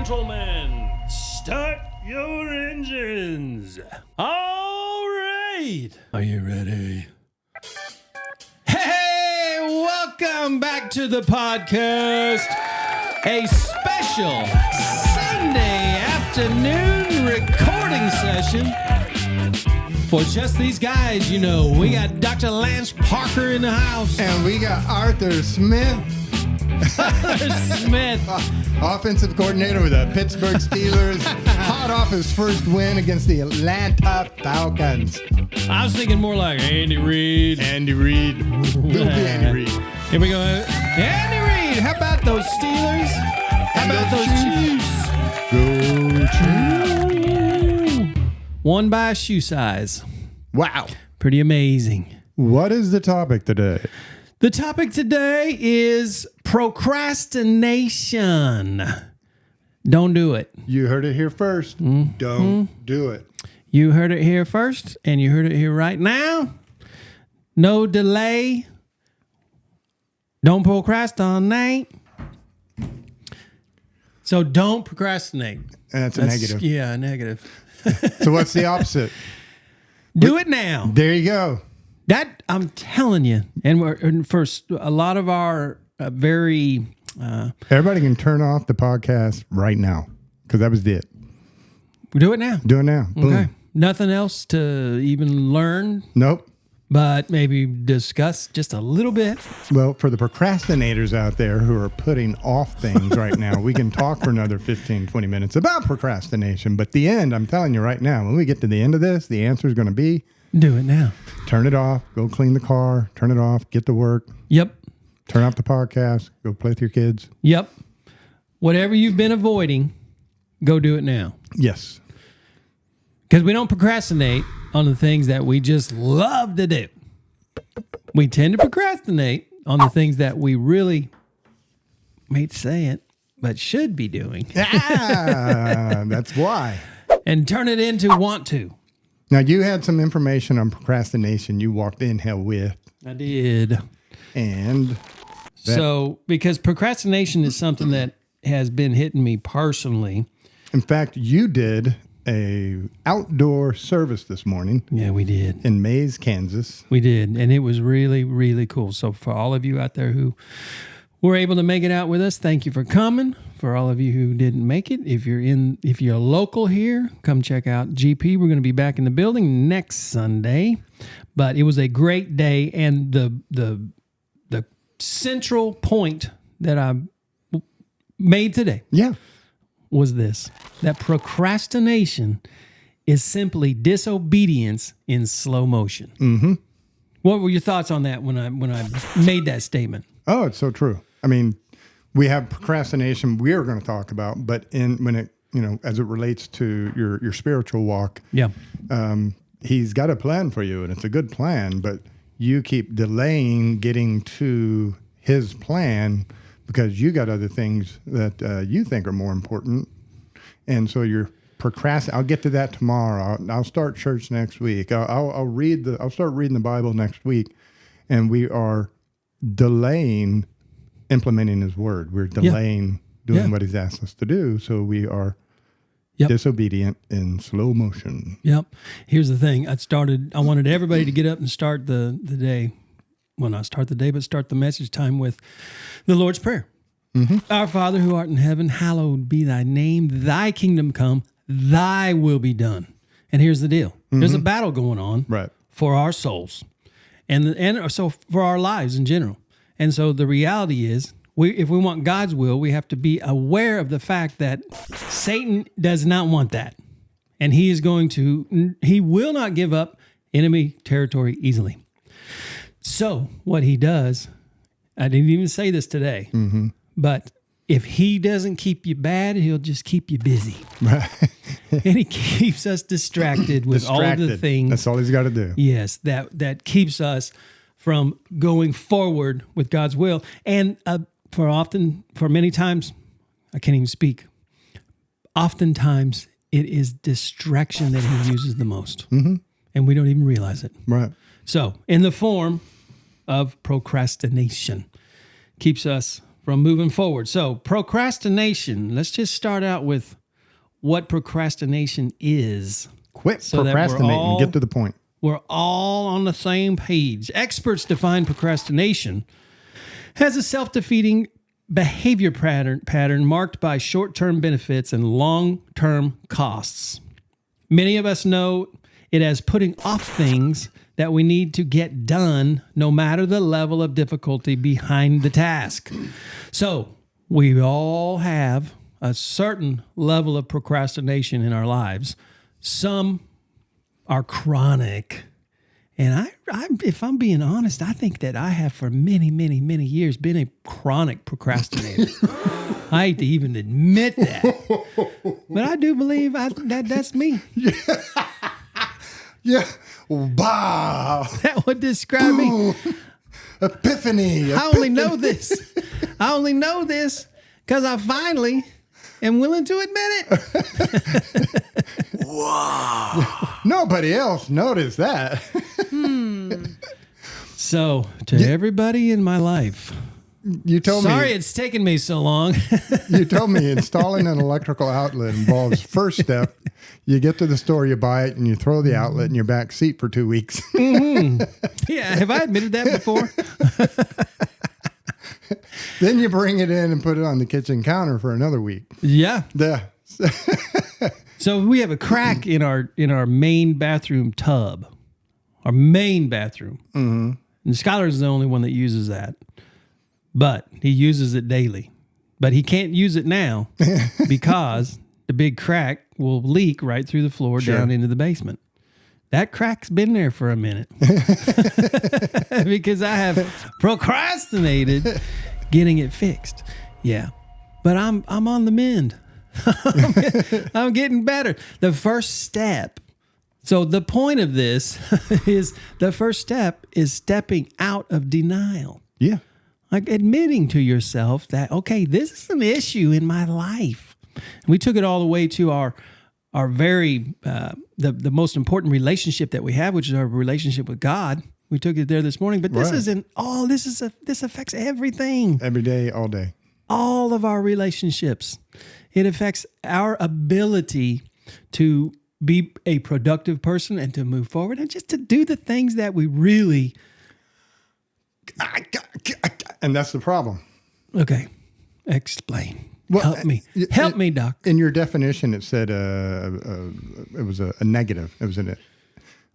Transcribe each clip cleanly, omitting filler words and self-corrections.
gentlemen, start your engines. All right. Are you ready? Hey, welcome back to the podcast. A special Sunday afternoon recording session for just these guys. You know, we got Dr. Lance Parker in the house. And we got Arthur Smith. Offensive coordinator with the Pittsburgh Steelers, hot off his first win against the Atlanta Falcons. I was thinking more like Andy Reid. Andy Reid. Little bit Andy Reid. Here we go. Andy Reid. How about those Steelers? How about those Chiefs? Go Chiefs. One by a shoe size. Wow. Pretty amazing. What is the topic today? The topic today is procrastination. Don't do it. You heard it here first. Don't do it. You heard it here first, and you heard it here right now. No delay. Don't procrastinate. So don't procrastinate. That's a negative. Yeah, negative. So what's the opposite? Do it now. There you go. That, I'm telling you, and for a lot of our very... Everybody can turn off the podcast right now, because that was it. We do it now. Do it now. Boom. Okay. Nothing else to even learn. Nope. But maybe discuss just a little bit. Well, for the procrastinators out there who are putting off things right now, we can talk for another 15, 20 minutes about procrastination. But the end, I'm telling you right now, when we get to the end of this, the answer is going to be... Do it now. Turn it off. Go clean the car. Turn it off. Get to work. Yep. Turn off the podcast. Go play with your kids. Yep. Whatever you've been avoiding, go do it now. Yes. Because we don't procrastinate on the things that we just love to do. We tend to procrastinate on the things that we really, hate to say it, but should be doing. That's why. And turn it into want to. Now, you had some information on procrastination you walked in hell with. I did. And so, because procrastination is something that has been hitting me personally. In fact, you did a outdoor service this morning. Yeah, we did. In Mays, Kansas. We did. And it was really, really cool. So for all of you out there who were able to make it out with us, thank you for coming. For all of you who didn't make it, if you're local here, come check out GP. We're going to be back in the building next Sunday. But it was a great day, and the central point that I made today was this: that procrastination is simply disobedience in slow motion. Mm-hmm. What were your thoughts on that when I made that statement? Oh, it's so true. I mean, we have procrastination we are going to talk about, but as it relates to your spiritual walk, he's got a plan for you, and it's a good plan, but you keep delaying getting to his plan because you got other things that you think are more important. And so you're procrastinating. I'll get to that tomorrow. I'll start church next week. I'll start reading the Bible next week, and we are delaying implementing his word. We're delaying doing what he's asked us to do. So we are disobedient in slow motion. Yep. Here's the thing. I wanted everybody to get up and start the day. Well, not start the day, but start the message time with the Lord's Prayer. Mm-hmm. Our Father who art in heaven, hallowed be thy name. Thy kingdom come, thy will be done. And here's the deal. Mm-hmm. There's a battle going on for our souls and so for our lives in general. And so the reality is, if we want God's will, we have to be aware of the fact that Satan does not want that. And he will not give up enemy territory easily. So what he does, I didn't even say this today, but if he doesn't keep you bad, he'll just keep you busy. Right. And he keeps us distracted with all of the things. That's all he's got to do. Yes, that keeps us from going forward with God's will. And for many times, I can't even speak. Oftentimes, it is distraction that he uses the most. Mm-hmm. And we don't even realize it. Right. So, in the form of procrastination, keeps us from moving forward. So procrastination, let's just start out with what procrastination is. Quit procrastinating and get to the point. We're all on the same page. Experts define procrastination as a self-defeating behavior pattern marked by short-term benefits and long-term costs. Many of us know it as putting off things that we need to get done, no matter the level of difficulty behind the task. So we all have a certain level of procrastination in our lives. Some are chronic. And I, if I'm being honest, I think that I have for many, many, many years been a chronic procrastinator. I hate to even admit that. But I do believe that's me. Yeah. Wow. That would describe me. Epiphany. I only know this. I only know this because I finally am willing to admit it. Wow. Nobody else noticed that. So, to everybody in my life, you told sorry me. It's taken me so long. You told me installing an electrical outlet involves first step. You get to the store, you buy it, and you throw the outlet in your back seat for 2 weeks. Mm-hmm. Yeah, have I admitted that before? Then you bring it in and put it on the kitchen counter for another week. Yeah. Yeah. So we have a crack in our main bathroom tub. Our main bathroom. Mm-hmm. And Skylar is the only one that uses that. But he uses it daily. But he can't use it now because the big crack will leak right through the floor down into the basement. That crack's been there for a minute because I have procrastinated getting it fixed. Yeah. But I'm on the mend. I'm getting better. The first step. So the point of this is the first step is stepping out of denial. Yeah. Like admitting to yourself that, okay, this is an issue in my life. And we took it all the way to our very, the most important relationship that we have, which is our relationship with God. We took it there this morning, but this isn't all, this affects everything. Every day, all day. All of our relationships. It affects our ability to be a productive person and to move forward and just to do the things that we really... And that's the problem. Okay. Explain. Well, Help me. Help me, Doc. In your definition, it said it was a negative. It was a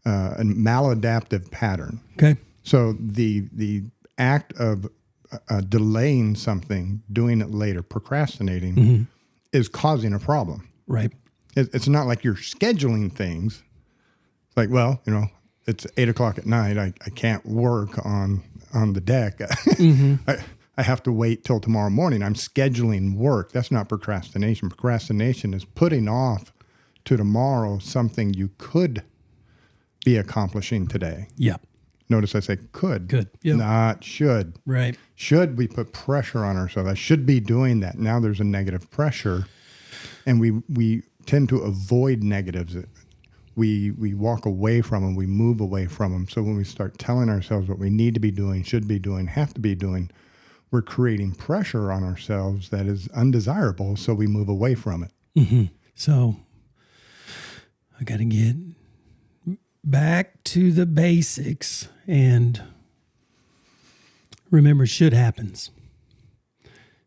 maladaptive pattern. Okay. So the act of delaying something, doing it later, procrastinating, is causing a problem. Right. It's not like you're scheduling things. It's like, well, it's 8:00 at night. I can't work on the deck. I have to wait till tomorrow morning. I'm scheduling work. That's not procrastination. Procrastination is putting off to tomorrow something you could be accomplishing today. Yeah. Notice I say could. Good. Yep. Not should. Right. Should, we put pressure on ourselves. I should be doing that. Now there's a negative pressure, and we tend to avoid negatives. We walk away from them. We move away from them. So when we start telling ourselves what we need to be doing, should be doing, have to be doing, we're creating pressure on ourselves that is undesirable. So we move away from it. Mm-hmm. So I got to get back to the basics and remember, should happens.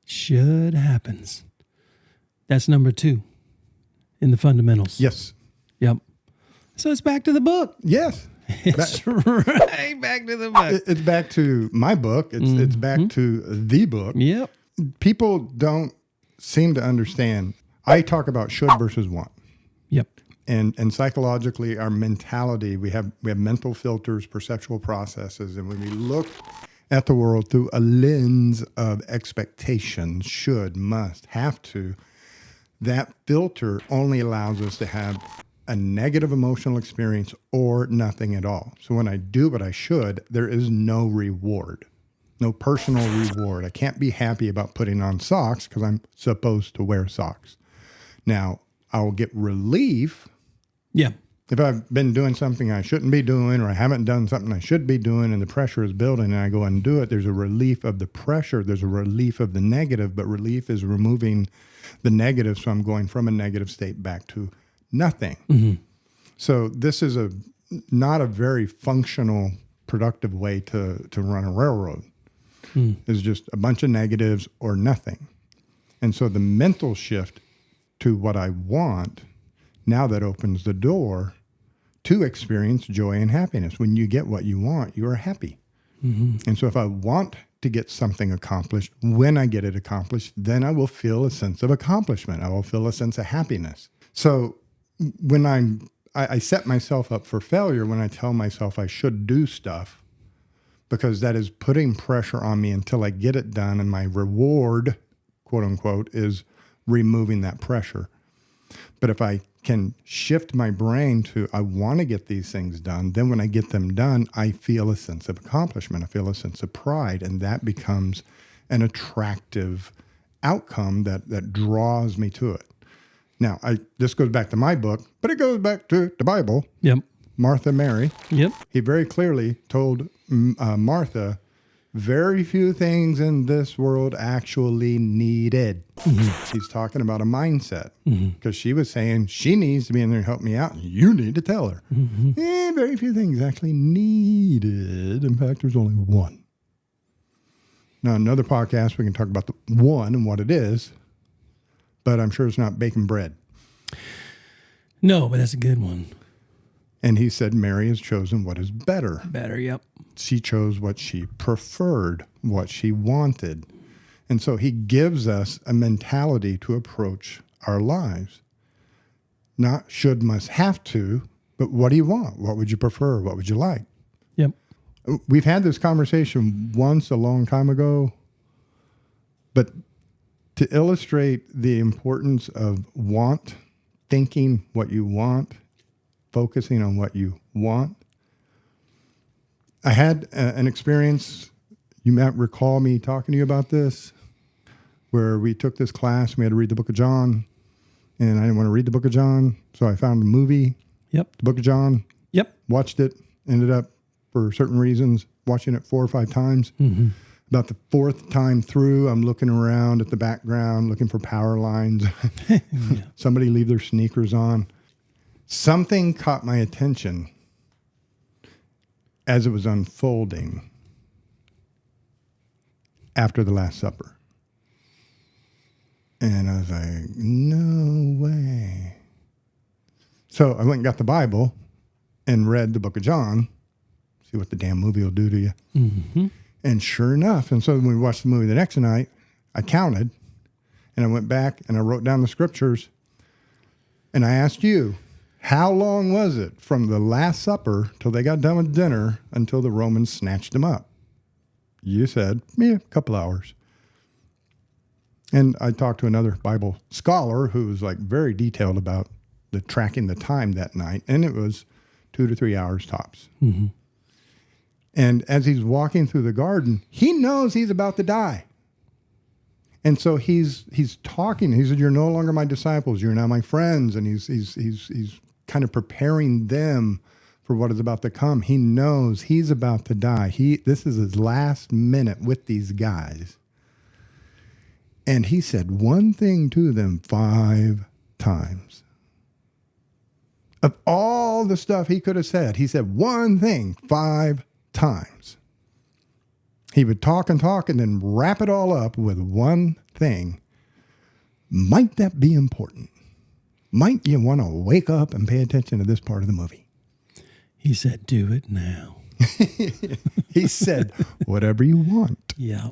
Should happens. That's number 2 in the fundamentals. Yes. Yep. So it's back to the book. Yes. It's right back to the book. It's back to my book. It's back to the book. Yep. People don't seem to understand. I talk about should versus want. Yep. And psychologically, our mentality, we have mental filters, perceptual processes, and when we look at the world through a lens of expectations, should, must, have to, that filter only allows us to have a negative emotional experience or nothing at all. So when I do what I should, there is no reward, no personal reward. I can't be happy about putting on socks because I'm supposed to wear socks. Now, I'll get relief If I've been doing something I shouldn't be doing, or I haven't done something I should be doing, and the pressure is building, and I go and do it, there's a relief of the pressure. There's a relief of the negative, but relief is removing the negative. So I'm going from a negative state back to nothing. Mm-hmm. So this is not a very functional, productive way to run a railroad. It's just a bunch of negatives or nothing. And so the mental shift to what I want, now that opens the door to experience joy and happiness. When you get what you want, you are happy. Mm-hmm. And so if I want to get something accomplished, when I get it accomplished, then I will feel a sense of accomplishment. I will feel a sense of happiness. So when I set myself up for failure, when I tell myself I should do stuff, because that is putting pressure on me until I get it done, and my reward, quote unquote, is removing that pressure. But if I can shift my brain to, I want to get these things done, then when I get them done, I feel a sense of accomplishment. I feel a sense of pride, and that becomes an attractive outcome that draws me to it. Now, this goes back to my book, but it goes back to the Bible. Yep. Martha, Mary. Yep. He very clearly told Martha, very few things in this world actually needed. Mm-hmm. He's talking about a mindset, because she was saying she needs to be in there and help me out, and you need to tell her. Mm-hmm. Very few things actually needed. In fact, there's only one. Now, another podcast, we can talk about the one and what it is, but I'm sure it's not baking bread. No, but that's a good one. And he said Mary has chosen what is better. Better, yep. She chose what she preferred, what she wanted. And so he gives us a mentality to approach our lives. Not should, must, have to, but what do you want? What would you prefer? What would you like? Yep. We've had this conversation once a long time ago, but to illustrate the importance of thinking what you want, focusing on what you want. I had an experience, you might recall me talking to you about this, where we took this class, we had to read the book of John, and I didn't want to read the book of John, so I found a movie, the book of John, watched it, ended up, for certain reasons, watching it 4 or 5 times. Mm-hmm. About the 4th time through, I'm looking around at the background, looking for power lines. Somebody leave their sneakers on. Something caught my attention as it was unfolding after the Last Supper. And I was like, no way. So I went and got the Bible and read the book of John. See what the damn movie will do to you. Mm-hmm. And sure enough, and so when we watched the movie the next night, I counted, and I went back and I wrote down the scriptures, and I asked you, how long was it from the Last Supper till they got done with dinner until the Romans snatched them up? You said, a couple hours. And I talked to another Bible scholar who was like very detailed about the tracking the time that night, and it was 2 to 3 hours tops. Mm-hmm. And as he's walking through the garden, he knows he's about to die. And so he's talking. He said, "You're no longer my disciples. You're now my friends." And he's kind of preparing them for what is about to come. He knows he's about to die. This is his last minute with these guys. And he said one thing to them 5 times. Of all the stuff he could have said, he said one thing 5 times. He would talk and then wrap it all up with one thing. Might that be important? Might you want to wake up and pay attention to this part of the movie? He said, do it now. He said, whatever you want. Yeah.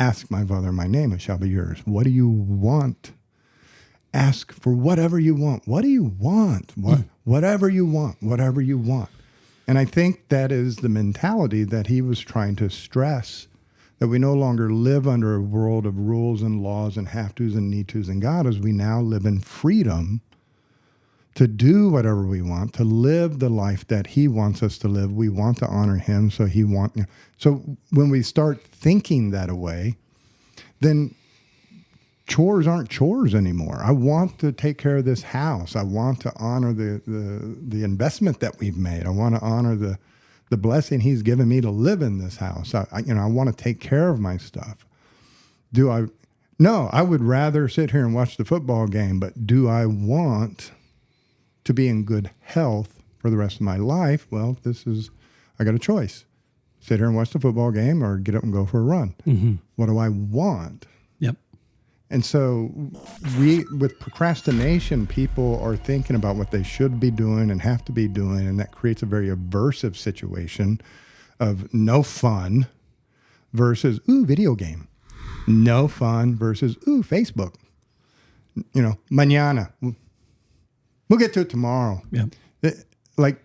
Ask my Father in my name, it shall be yours. What do you want? Ask for whatever you want. What do you want? Whatever you want, whatever you want. And I think that is the mentality that he was trying to stress, that we no longer live under a world of rules and laws and have-tos and need-tos and got-tos. We now live in freedom to do whatever we want, to live the life that he wants us to live. We want to honor him, so when we start thinking that way, then chores aren't chores anymore. I want to take care of this house. I want to honor the investment that we've made. I want to honor the blessing he's given me to live in this house. I want to take care of my stuff. No, I would rather sit here and watch the football game, but do I want to be in good health for the rest of my life? Well, I got a choice. Sit here and watch the football game or get up and go for a run. Mm-hmm. What do I want? Yep. And so with procrastination, people are thinking about what they should be doing and have to be doing, and that creates a very aversive situation of no fun versus, video game. No fun versus, Facebook. Mañana. We'll get to it tomorrow. Yeah. Like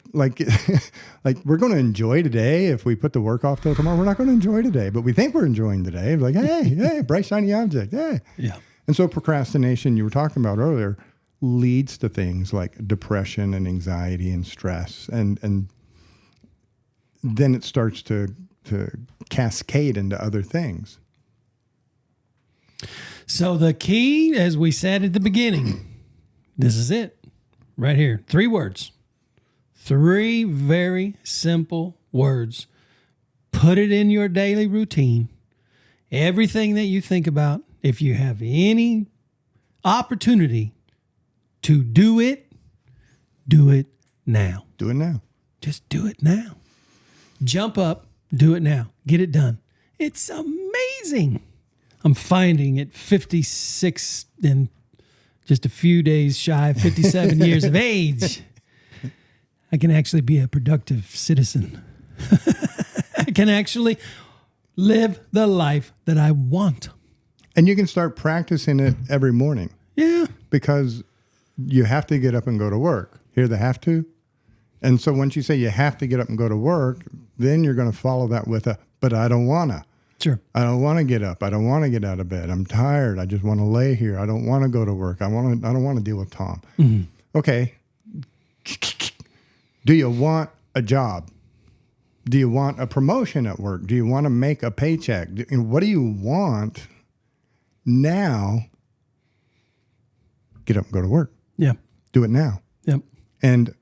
we're going to enjoy today. If we put the work off till tomorrow, we're not going to enjoy today, but we think we're enjoying today. Like, hey, bright, shiny object. Hey. Yeah. And so procrastination, you were talking about earlier, leads to things like depression and anxiety and stress. And then it starts to cascade into other things. So the key, as we said at the beginning, this is it right here. 3 words. 3 very simple words. Put it in your daily routine. Everything that you think about, if you have any opportunity to do it now. Do it now. Just do it now. Jump up, do it now. Get it done. It's amazing. I'm finding at 56 and just a few days shy of 57 years of age, I can actually be a productive citizen. I can actually live the life that I want. And you can start practicing it every morning. Yeah. Because you have to get up and go to work. Hear the have to? And so once you say you have to get up and go to work, then you're going to follow that with but I don't want to. Sure. I don't want to get up. I don't want to get out of bed. I'm tired. I just want to lay here. I don't want to go to work. I don't want to deal with Tom. Mm-hmm. Okay. Do you want a job? Do you want a promotion at work? Do you want to make a paycheck? What do you want now? Get up and go to work. Yeah. Do it now. Yep. And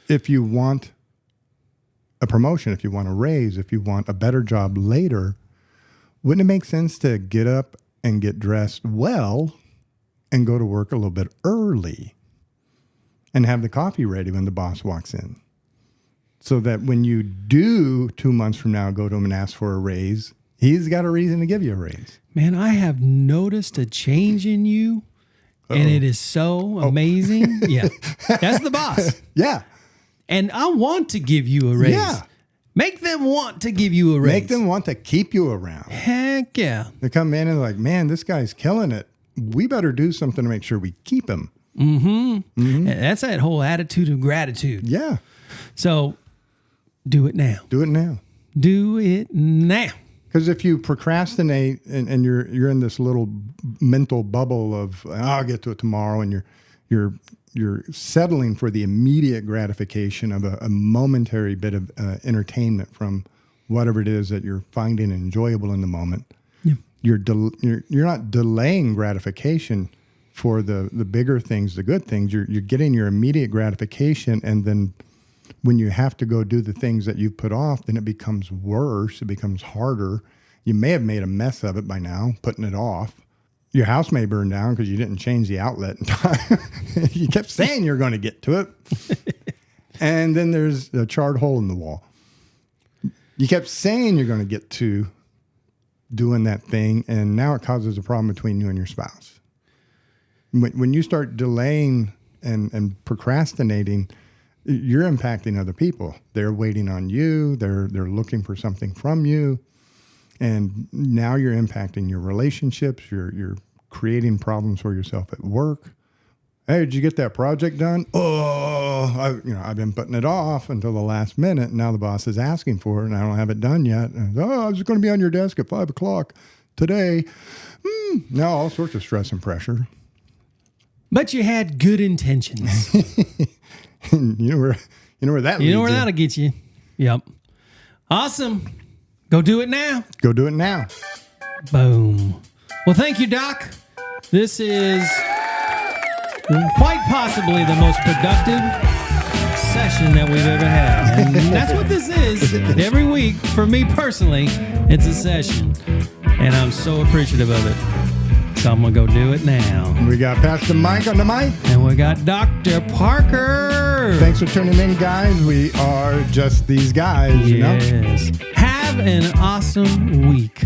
if you want a promotion, if you want a raise, if you want a better job later, wouldn't it make sense to get up and get dressed well and go to work a little bit early and have the coffee ready when the boss walks in? So that when you do 2 months from now go to him and ask for a raise, he's got a reason to give you a raise. Man, I have noticed a change in you, and it is so amazing. Yeah. That's the boss. Yeah. And I want to give you a raise. Yeah. Make them want to give you a raise. Make them want to keep you around. Heck yeah. They come in and like, man, this guy's killing it. We better do something to make sure we keep him. Mm-hmm. Mm-hmm. That's that whole attitude of gratitude. Yeah. So do it now. Do it now. Do it now. Because if you procrastinate and you're in this little mental bubble of I'll get to it tomorrow, and you're settling for the immediate gratification of a momentary bit of entertainment from whatever it is that you're finding enjoyable in the moment. Yeah. You're not delaying gratification for the bigger things, the good things. You're getting your immediate gratification, and then when you have to go do the things that you've put off, then it becomes worse. It becomes harder. You may have made a mess of it by now, putting it off. Your house may burn down because you didn't change the outlet in time. You kept saying you're going to get to it. And then there's a charred hole in the wall. You kept saying you're going to get to doing that thing, and now it causes a problem between you and your spouse. When you start delaying and procrastinating, you're impacting other people. They're waiting on you. They're looking for something from you. And now you're impacting your relationships. You're creating problems for yourself at work. Hey, did you get that project done? Oh, I've been putting it off until the last minute. And now the boss is asking for it, and I don't have it done yet. And, I was going to be on your desk at 5:00 today. Now all sorts of stress and pressure. But you had good intentions. You know where that leads you know where that'll get you. Yep. Awesome. Go do it now. Go do it now. Boom. Well, thank you, Doc. This is quite possibly the most productive session that we've ever had. And that's what this is. Every week, for me personally, it's a session. And I'm so appreciative of it. So I'm going to go do it now. We got Pastor Mike on the mic. And we got Dr. Parker. Thanks for tuning in, guys. We are just these guys, you know? Yes. Have an awesome week.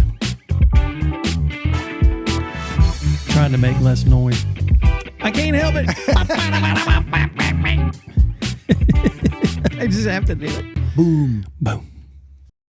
Trying to make less noise. I can't help it. I just have to do it. Boom. Boom.